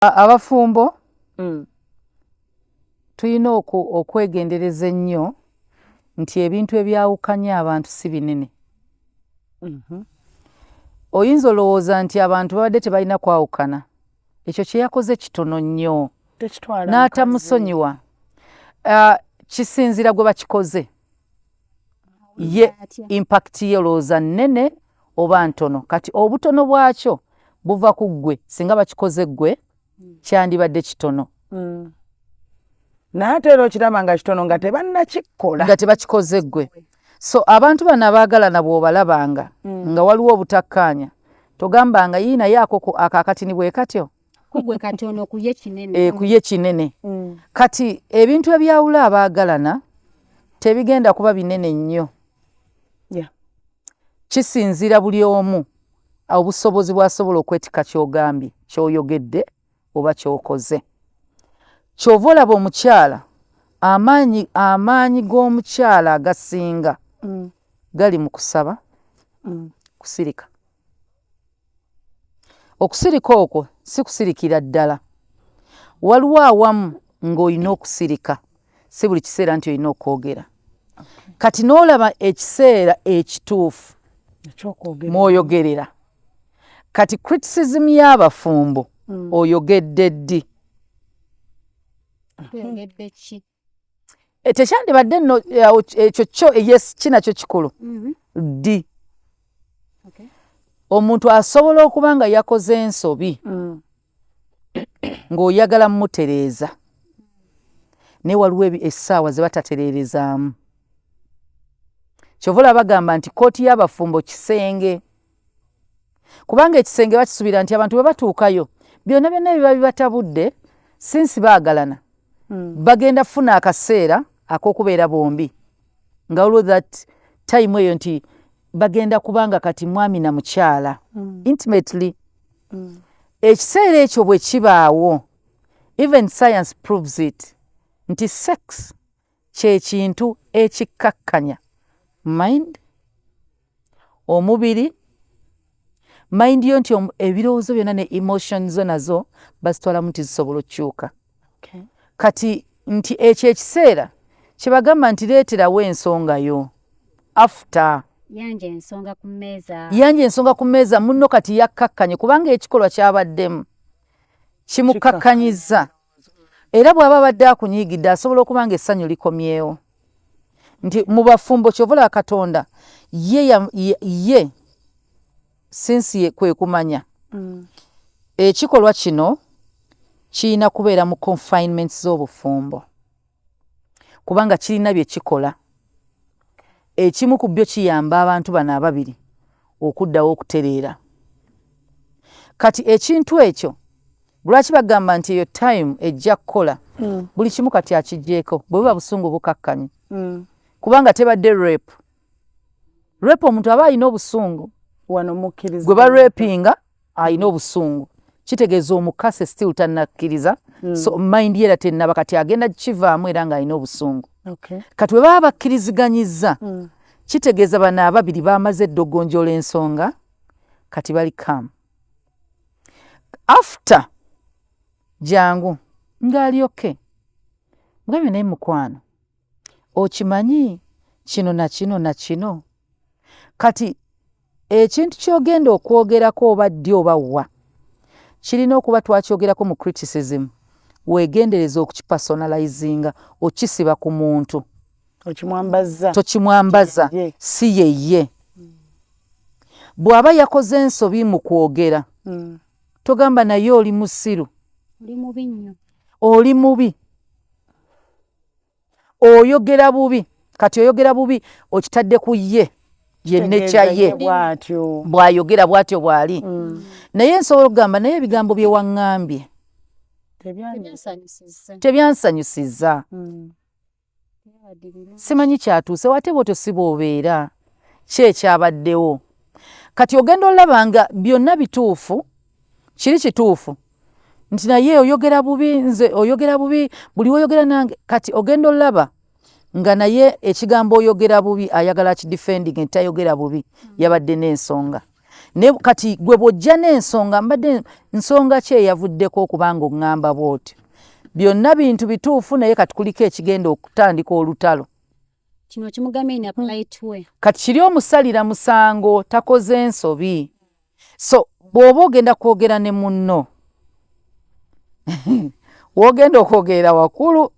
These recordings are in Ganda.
Abafumbo tulina okwegendereza ennyo nti ebintu ebyawukanya abantu si binene. Oyinza olowooza nti abantu babadde tebalina kwawukana, ekyo kye yakoze kitono nnyo n'atamusonyiwa. Kisinzira gwe bakikoze, ye impact ye olowooza nnene oba ntono. Kati obutono bwakyo buva ku ggwe. Singa bakikoze ggwe kyandibadde kitono. Naye ate era okiraba nga kitono nga tebannakikola, nga tebakikoze ggwe. So abantu bano abaagalana bw'obalabanga nga waliwo obutakkaanya, togambanga yii naye akakatini bwe katyo kugwe katono kuye kinene. Kuye kinene. Kati ebintu ebyawula abaagalana tebigenda kuba binene nnyo. Kisinzira buli omu obusobozi bw'asobola okwetika ky'ogambye, ky'oyogedde oba ky'okoze. Ky'ova olaba omukyala, amaanyi g'omukyala agasinga gali mu kusaba, kusirika. Okusirika okwo si kusirikira ddala. Waliwo awamu ng'olina okusirika, si buli kiseera nti olina okwogera. Kati n'olaba ekiseera ekituufu mw'oyogerera. Kati criticism y'abafumbo oyogedde ddi? Tekyandibadde nno ekyo kyo yes kinakyo kikulu ddi. Omuntu asobola okuba nga yakoze ensobi ng'oyagala mmutereeza, naye waliwo essaawa ze batatereerezaamu. Kyova bagamba nti kkooti y'abafumbo kisenge, kubanga ekisenge bakisuubira nti abantu bwe batuukayo byonna byonna biba bibatabudde sinsi baagalana. Bagenda kufuna akaseera ak'okubeera bombi, nga waliwo that time eyo nti bagenda kubanga kati mwami na mukyala intimately. Ekiseera ekyo bwe kibaawo, even science proves it, nti sex kye kintu ekikkakkanya mind, omubiri, mind yo nti ebirowoozo byonna ne emotions zo nazo bazitwalamu nti zisobola okukyuka. Kati nti ekyo ekiseera kye bagamba nti leeterawo ensonga yo after yanje ensonga ku mmeeza munno kati yakkakkanye kubanga ekikolwa kyabaddemu kimukkakkanyizza, era bw'aba abadde akunyiigidde asobola okuba nga essanyu likomyewo. Nti mu bafumbo kyovula Katonda ye sinsi ye kwe kumanya ekikolwa kino kirina kubeera mu confinements z'obufumbo kubanga kirina bye kikola. Ekimu ku byo kiyamba abantu bano ababiri okuddawo okutereera. Kati ekintu ekyo lwaki bagamba nti eyo time ejja kukola buli kimu kati akiggyeko bwe buba busungu bukakkanye. Kubanga tebadde rape. Rape omuntu aba alina obusungu gwe barapinga alina obusungu, kitegeeza omukase still tannakkiriza, so mind ye era tennaba kati agenda kivaamu era ng'alina obusungu. Kati bwe baba bakkiriziganyizza kitegeeza bano ababiri bamaze eddogonjola ensonga, kati bali calm. After jangu ng'ali okay, mugambye naye mukwano okimanyi kino na kino na kino. Kati ekintu ky'ogenda okwogerako oba ddi oba wa kirina okuba twakyogerako mu criticism, weegendereza okukipersonalizinga, okisiba ku muntu, tokimwambaza si yeye. Bw'aba yakoze ensobi mu kwogera togamba naye oli musiru, oli mubi, oyogera bubi. Kati oyogera bubi okitadde ku ye yennecha ye bw'ayogera bw'atyo bw'ali. Naye nsobola okugamba naye ebigambo bye waŋŋambye tebyansanyusizza, simanyi kyatuuse wate bw'otyo si bw'obeera ki ekyabaddewo. Kati ogenda olaba nga byonna bituufu, kiri kituufu nti naye oyogera bubi, nze oyogera bubi, buli oyogera nange. Kati ogenda olaba nga naye ekigambo oyogera bubi ayagala kidefending nti tayogera bubi, yabadde n'ensonga. ne kati gwe bw'ojja n'ensonga mbadde nsonga ki eyavuddeko okubanga oŋŋamba bw'oti byonna bintu bituufu naye kati kuliko ekigenda okutandika olutalo kino kimugambye ina polite way kati kiri omusalira musango takoze ensobi so bw'oba ogenda kwogera ne munno wogenda okwogera wakulu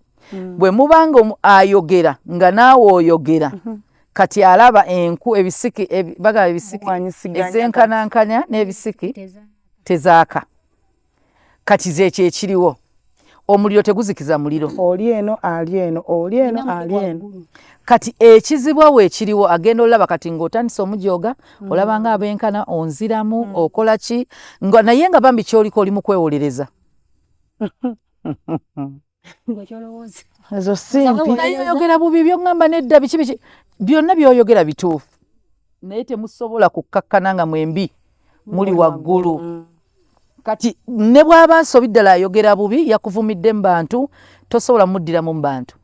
bwe mubanga ayogera nga naawe oyogera kati alaba enku ebisiki bagaba ebisiki ezenkanankanya n'ebisiki tezaaka kati zekyo ekiriwo omuliro teguzikiza muliro oli eno ali eno oli eno ali eno kati ekizibwa weekiriwo agenda olaba kati ng'otandisa omujoga olaba nga abenkana onziramu okola ki naye nga bambi kyoliko oli mu kwewolereza ezo simpi naye oyogera bubi byoŋŋamba nedda biki byonna byoyogera bituufu naye temusobola kukkakkana nga mwembi muli waggulu kati ne bw'aba nsobi ddala ayogera bubi yakuvumidde mu bantu tosobola muddiramu mu bantu